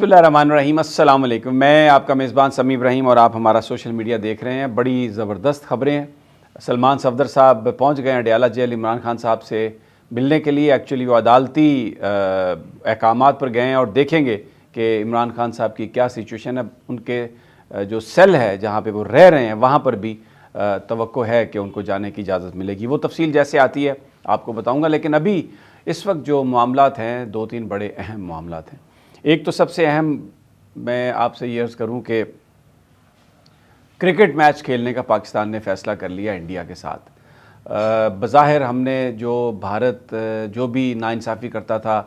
बिस्मिल्लाहिर्रहमानिर्रहीम। अस्सलाम वालेकुम। मैं आपका मेज़बान समी इब्राहिम और आप हमारा सोशल मीडिया देख रहे हैं। बड़ी ज़बरदस्त खबरें हैं। सलमान सफदर साहब पहुंच गए हैं अडयाला जेल इमरान खान साहब से मिलने के लिए। एक्चुअली वो अदालती अहकामात पर गए हैं और देखेंगे कि इमरान खान साहब की क्या सिचुएशन है। उनके जो सेल है जहाँ पे वो रह रहे हैं वहाँ पर भी तवक्को है कि उनको जाने की इजाज़त मिलेगी। वो तफसील जैसे आती है आपको बताऊँगा, लेकिन अभी इस वक्त जो मामलात हैं दो तीन बड़े अहम मामलात हैं। एक तो सबसे अहम मैं आपसे ये अर्ज़ करूं कि क्रिकेट मैच खेलने का पाकिस्तान ने फ़ैसला कर लिया इंडिया के साथ। बज़ाहिर हमने जो भारत जो भी नाइंसाफ़ी करता था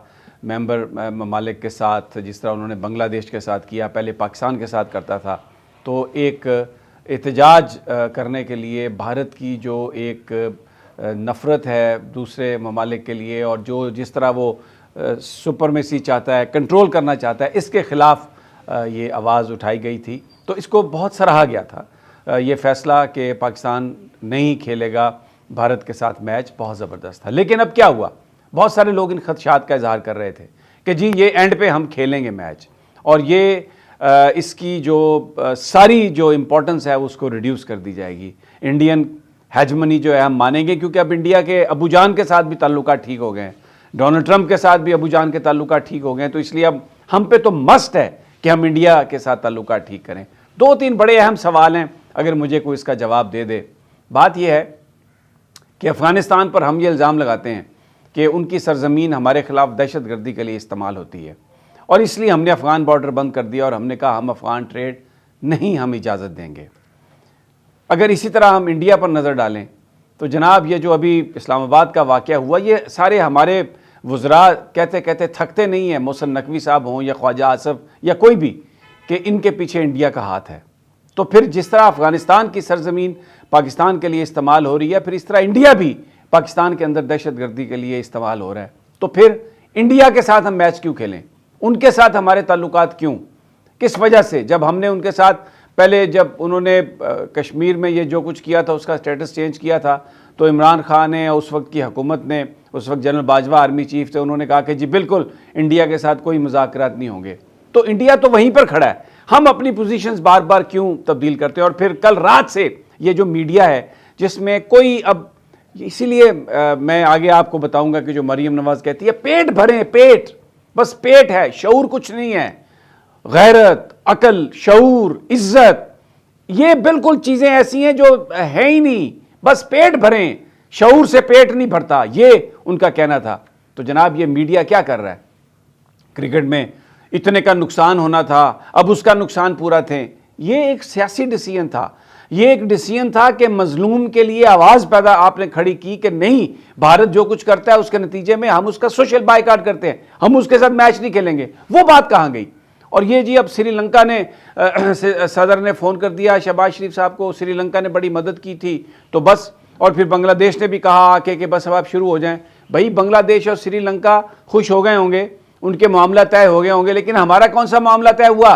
मेंबर ममालिक के साथ, जिस तरह उन्होंने बांग्लादेश के साथ किया, पहले पाकिस्तान के साथ करता था, तो एक एहतजाज करने के लिए भारत की जो एक नफ़रत है दूसरे ममालिक के लिए और जो जिस तरह वो सुपरमेसी चाहता है, कंट्रोल करना चाहता है, इसके ख़िलाफ़ ये आवाज़ उठाई गई थी। तो इसको बहुत सराहा गया था ये फ़ैसला कि पाकिस्तान नहीं खेलेगा भारत के साथ मैच, बहुत ज़बरदस्त था। लेकिन अब क्या हुआ, बहुत सारे लोग इन खदशात का इज़हार कर रहे थे कि जी ये एंड पे हम खेलेंगे मैच और ये इसकी जो सारी जो इम्पोर्टेंस है उसको रिड्यूस कर दी जाएगी। इंडियन हेजमनी जो है हम मानेंगे, क्योंकि अब इंडिया के अबू जान के साथ भी ताल्लुकात ठीक हो गए हैं, डोनाल्ड ट्रंप के साथ भी अबू जान के ताल्लुकात ठीक हो गए हैं, तो इसलिए अब हम पे तो मस्ट है कि हम इंडिया के साथ ताल्लुकात ठीक करें। दो तीन बड़े अहम सवाल हैं, अगर मुझे कोई इसका जवाब दे दे। बात यह है कि अफ़गानिस्तान पर हम ये इल्ज़ाम लगाते हैं कि उनकी सरजमीन हमारे ख़िलाफ़ दहशतगर्दी के लिए इस्तेमाल होती है और इसलिए हमने अफ़गान बॉर्डर बंद कर दिया और हमने कहा हम अफ़गान ट्रेड नहीं हम इजाज़त देंगे। अगर इसी तरह हम इंडिया पर नज़र डालें तो जनाब ये जो अभी इस्लामाबाद का वाक़या हुआ, ये सारे हमारे वज़रा कहते कहते थकते नहीं हैं, मोहसिन नकवी साहब हों या ख्वाजा आसफ या कोई भी, कि इनके पीछे इंडिया का हाथ है। तो फिर जिस तरह अफ़गानिस्तान की सरजमीन पाकिस्तान के लिए इस्तेमाल हो रही है, फिर इस तरह इंडिया भी पाकिस्तान के अंदर दहशतगर्दी के लिए इस्तेमाल हो रहा है। तो फिर इंडिया के साथ हम मैच क्यों खेलें, उनके साथ हमारे ताल्लुकात क्यों, किस वजह से? जब हमने उनके साथ पहले जब उन्होंने कश्मीर में ये जो कुछ किया था उसका स्टेटस चेंज किया था, तो इमरान खान ने उस वक्त की हुकूमत ने, उस वक्त जनरल बाजवा आर्मी चीफ थे, उन्होंने कहा कि जी बिल्कुल इंडिया के साथ कोई मुज़ाकरात नहीं होंगे। तो इंडिया तो वहीं पर खड़ा है, हम अपनी पोजीशंस बार बार क्यों तब्दील करते हैं? और फिर कल रात से ये जो मीडिया है जिसमें कोई अब, इसीलिए मैं आगे आपको बताऊंगा कि जो मरीम नवाज कहती है पेट भरें, पेट, बस पेट है, शऊर कुछ नहीं है। गैरत, अकल, शऊर, इज्जत, ये बिल्कुल चीज़ें ऐसी हैं जो है ही नहीं, बस पेट भरें, शऊर से पेट नहीं भरता, ये उनका कहना था। तो जनाब ये मीडिया क्या कर रहा है? क्रिकेट में इतने का नुकसान होना था, अब उसका नुकसान पूरा थे। ये एक सियासी डिसीजन था, ये एक डिसीजन था कि मजलूम के लिए आवाज़ पैदा आपने खड़ी की कि नहीं, भारत जो कुछ करता है उसके नतीजे में हम उसका सोशल बायकॉट करते हैं, हम उसके साथ मैच नहीं खेलेंगे। वो बात कहाँ गई? और ये जी अब श्रीलंका ने सदर ने फ़ोन कर दिया शहबाज शरीफ साहब को, श्रीलंका ने बड़ी मदद की थी तो बस, और फिर बांग्लादेश ने भी कहा आके कि बस अब आप शुरू हो जाएं। भाई बांग्लादेश और श्रीलंका खुश हो गए होंगे, उनके मामला तय हो गए होंगे, लेकिन हमारा कौन सा मामला तय हुआ?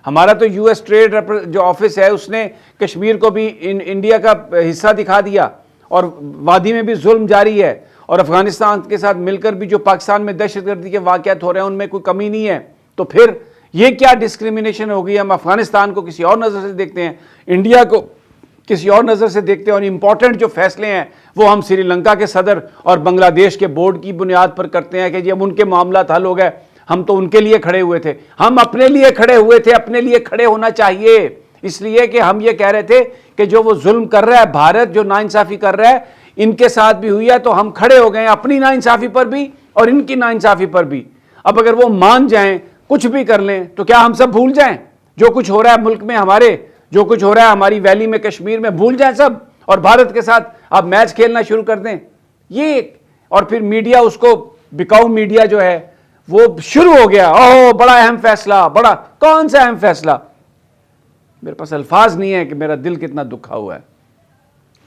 हमारा तो यूएस ट्रेड जो ऑफिस है उसने कश्मीर को भी इंडिया का हिस्सा दिखा दिया और वादी में भी जुल्म जारी है, और अफगानिस्तान के साथ मिलकर भी जो पाकिस्तान में दहशतगर्दी के वाक़यात हो रहे हैं उनमें कोई कमी नहीं है। तो फिर ये क्या डिस्क्रिमिनेशन हो गई? हम अफगानिस्तान को किसी और नज़र से देखते हैं, इंडिया को किसी और नज़र से देखते हैं, और इम्पॉर्टेंट जो फैसले हैं वो हम श्रीलंका के सदर और बांग्लादेश के बोर्ड की बुनियाद पर करते हैं कि जब उनके मामला हल हो गए, हम तो उनके लिए खड़े हुए थे, हम अपने लिए खड़े हुए थे, अपने लिए खड़े होना चाहिए। इसलिए कि हम ये कह रहे थे कि जो वो जुल्म कर रहा है भारत, जो नाइंसाफ़ी कर रहा है, इनके साथ भी हुई है, तो हम खड़े हो गए अपनी नाइंसाफ़ी पर भी और इनकी नाइंसाफ़ी पर भी। अब अगर वो मान जाएं, कुछ भी कर लें, तो क्या हम सब भूल जाएं जो कुछ हो रहा है मुल्क में, हमारे जो कुछ हो रहा है हमारी वैली में, कश्मीर में, भूल जाएं सब और भारत के साथ आप मैच खेलना शुरू कर दें? ये, और फिर मीडिया उसको, बिकाऊ मीडिया जो है वो शुरू हो गया, ओह बड़ा अहम फैसला, बड़ा, कौन सा अहम फैसला? मेरे पास अल्फाज नहीं है कि मेरा दिल कितना दुखा हुआ है।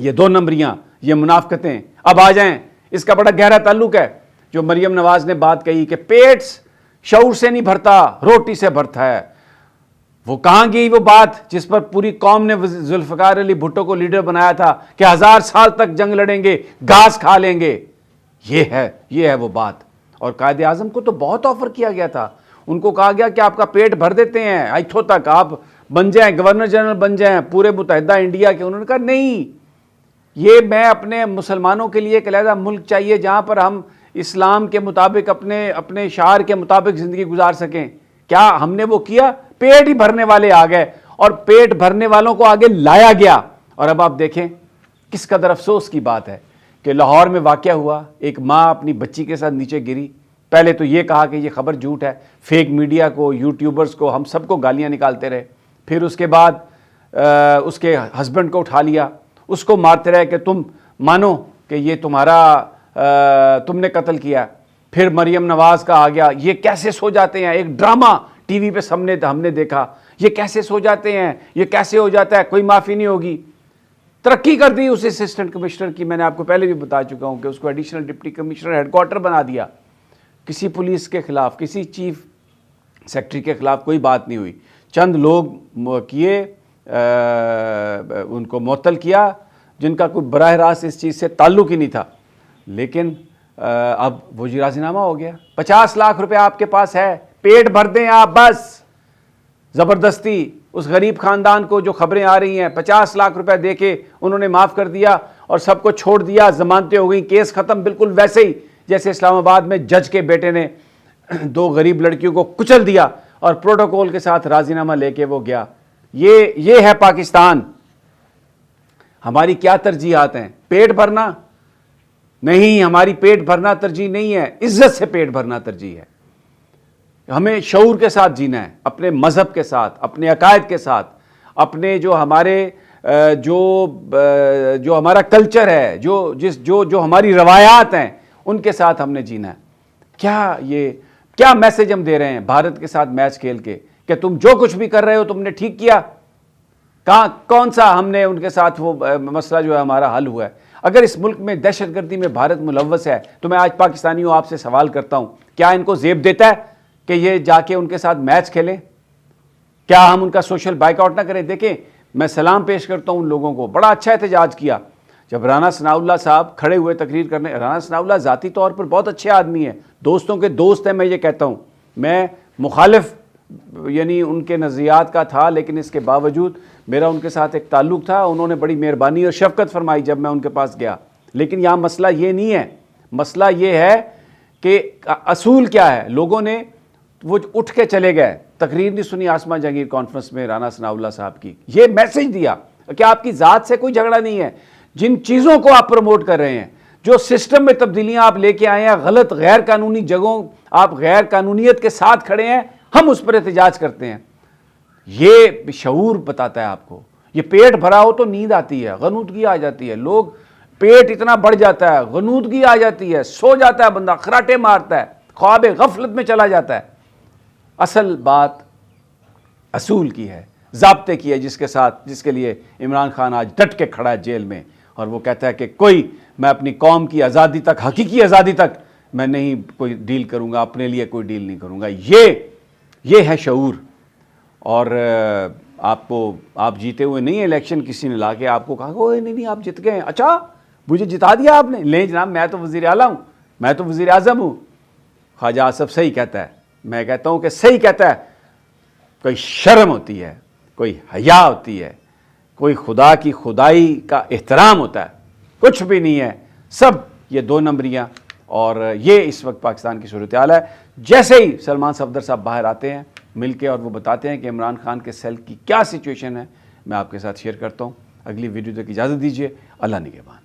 ये दो नंबरियां, ये मुनाफकतें अब आ जाएं, इसका बड़ा गहरा ताल्लुक है। जो मरियम नवाज ने बात कही कि पेट शऊर से नहीं भरता, रोटी से भरता है, वो कहां गई वो बात जिस पर पूरी कौम ने जुल्फकार अली भुट्टो को लीडर बनाया था कि 1000 साल तक जंग लड़ेंगे, घास खा लेंगे? ये है वो बात। और कायदे आजम को तो बहुत ऑफर किया गया था, ان کو کہا گیا کہ آپ کا پیٹ بھر دیتے ہیں ایتھوں تک، آپ بن جائیں گورنر جنرل بن جائیں پورے متحدہ انڈیا کے. انہوں نے کہا نہیں، یہ میں اپنے مسلمانوں کے لیے ایک علیحدہ ملک چاہیے جہاں پر ہم اسلام کے مطابق اپنے شعار کے مطابق زندگی گزار سکیں. کیا ہم نے وہ کیا؟ پیٹ ہی بھرنے والے آ گئے اور پیٹ بھرنے والوں کو آگے لایا گیا. اور اب آپ دیکھیں کس قدر افسوس کی بات ہے کہ لاہور میں واقعہ ہوا، ایک ماں اپنی بچی کے ساتھ نیچے گری. پہلے تو یہ کہا کہ یہ خبر جھوٹ ہے، فیک میڈیا کو، یوٹیوبرز کو، ہم سب کو گالیاں نکالتے رہے. پھر اس کے بعد اس کے ہسبینڈ کو اٹھا لیا، اس کو مارتے رہے کہ تم مانو کہ یہ تم نے قتل کیا. پھر مریم نواز کا آ گیا. یہ کیسے سو جاتے ہیں؟ ایک ڈرامہ ٹی وی پہ ہم نے دیکھا. یہ کیسے سو جاتے ہیں؟ یہ کیسے ہو جاتا ہے؟ کوئی معافی نہیں ہوگی. ترقی کر دی اس اسسٹنٹ کمشنر کی. میں نے آپ کو پہلے بھی بتا چکا ہوں کہ اس کو additional deputy commissioner head quarter بنا دیا. کسی پولیس کے خلاف، کسی چیف سیکرٹری کے خلاف کوئی بات نہیں ہوئی. چند لوگ کیے، ان کو معطل کیا جن کا کوئی براہ راست اس چیز سے تعلق ہی نہیں تھا. لیکن اب وہ جی راضی نامہ ہو گیا. 50 لاکھ روپے آپ کے پاس ہے، پیٹ بھر دیں آپ بس. زبردستی اس غریب خاندان کو جو خبریں آ رہی ہیں 50 لاکھ روپے دے کے انہوں نے معاف کر دیا اور سب کو چھوڑ دیا، ضمانتیں ہو گئیں، کیس ختم. بالکل ویسے ہی جیسے اسلام آباد میں جج کے بیٹے نے 2 غریب لڑکیوں کو کچل دیا اور پروٹوکول کے ساتھ راضی نامہ لے کے وہ گیا. یہ ہے پاکستان. ہماری کیا ترجیحات ہیں؟ پیٹ بھرنا نہیں، ہماری پیٹ بھرنا ترجیح نہیں ہے، عزت سے پیٹ بھرنا ترجیح ہے. ہمیں شعور کے ساتھ جینا ہے، اپنے مذہب کے ساتھ، اپنے عقائد کے ساتھ، اپنے جو ہمارا کلچر ہے، جو ہماری روایات ہیں ان کے ساتھ ہم نے جینا ہے. کیا میسج ہم دے رہے ہیں بھارت کے ساتھ میچ کھیل کے کہ تم جو کچھ بھی کر رہے ہو تم نے ٹھیک کیا؟ کون سا ہم نے ان کے ساتھ وہ مسئلہ جو ہے ہمارا حل ہوا ہے؟ اگر اس ملک میں دہشت گردی میں بھارت ملوث ہے تو میں آج پاکستانیوں آپ سے سوال کرتا ہوں، کیا ان کو زیب دیتا ہے کہ یہ جا کے ان کے ساتھ میچ کھیلیں؟ کیا ہم ان کا سوشل بائیک آؤٹ نہ کریں؟ دیکھیں، میں سلام پیش کرتا ہوں ان لوگوں کو، بڑا اچھا احتجاج کیا. جب رانا ثناءاللہ صاحب کھڑے ہوئے تقریر کرنے، رانا ثناءاللہ ذاتی طور پر بہت اچھے آدمی ہیں، دوستوں کے دوست ہیں. میں یہ کہتا ہوں، میں مخالف یعنی ان کے نظریات کا تھا، لیکن اس کے باوجود میرا ان کے ساتھ ایک تعلق تھا. انہوں نے بڑی مہربانی اور شفقت فرمائی جب میں ان کے پاس گیا. لیکن یہاں مسئلہ یہ نہیں ہے، مسئلہ یہ ہے کہ اصول کیا ہے. لوگوں نے وہ اٹھ کے چلے گئے، تقریر نہیں سنی آسما جہانگیر کانفرنس میں رانا ثناءاللہ صاحب کی. یہ میسج دیا کہ آپ کی ذات سے کوئی جھگڑا نہیں ہے. جن چیزوں کو آپ پروموٹ کر رہے ہیں، جو سسٹم میں تبدیلیاں آپ لے کے آئے ہیں، غلط غیر قانونی جگہوں آپ غیر قانونیت کے ساتھ کھڑے ہیں، ہم اس پر احتجاج کرتے ہیں. یہ شعور بتاتا ہے آپ کو. یہ پیٹ بھرا ہو تو نیند آتی ہے، غنودگی آ جاتی ہے. لوگ پیٹ اتنا بڑھ جاتا ہے، غنودگی آ جاتی ہے، سو جاتا ہے بندہ، خراٹے مارتا ہے، خواب غفلت میں چلا جاتا ہے. اصل بات اصول کی ہے، ضابطے کی ہے، جس کے لیے عمران خان آج ڈٹ کے کھڑا ہے جیل میں، اور وہ کہتا ہے کہ میں اپنی قوم کی آزادی تک، حقیقی آزادی تک میں نہیں کوئی ڈیل کروں گا، اپنے لیے کوئی ڈیل نہیں کروں گا. یہ ہے شعور. اور آپ جیتے ہوئے نہیں ہیں الیکشن، کسی نے لا کے آپ کو کہا کہ نہیں آپ جت گئے ہیں، اچھا مجھے جتا دیا آپ نے. نہیں جناب، میں تو وزیر اعلیٰ ہوں، میں تو وزیر اعظم ہوں. خواجہ آصف صحیح کہتا ہے، میں کہتا ہوں کہ صحیح کہتا ہے. کوئی شرم ہوتی ہے، کوئی حیا ہوتی ہے، کوئی خدا کی خدائی کا احترام ہوتا ہے، کچھ بھی نہیں ہے. سب یہ 2 نمبریاں. اور یہ اس وقت پاکستان کی صورتحال ہے. جیسے ہی سلمان صفدر صاحب باہر آتے ہیں مل کے اور وہ بتاتے ہیں کہ عمران خان کے سیل کی کیا سچویشن ہے، میں آپ کے ساتھ شیئر کرتا ہوں. اگلی ویڈیو تک اجازت دیجیے. اللہ نگہبان.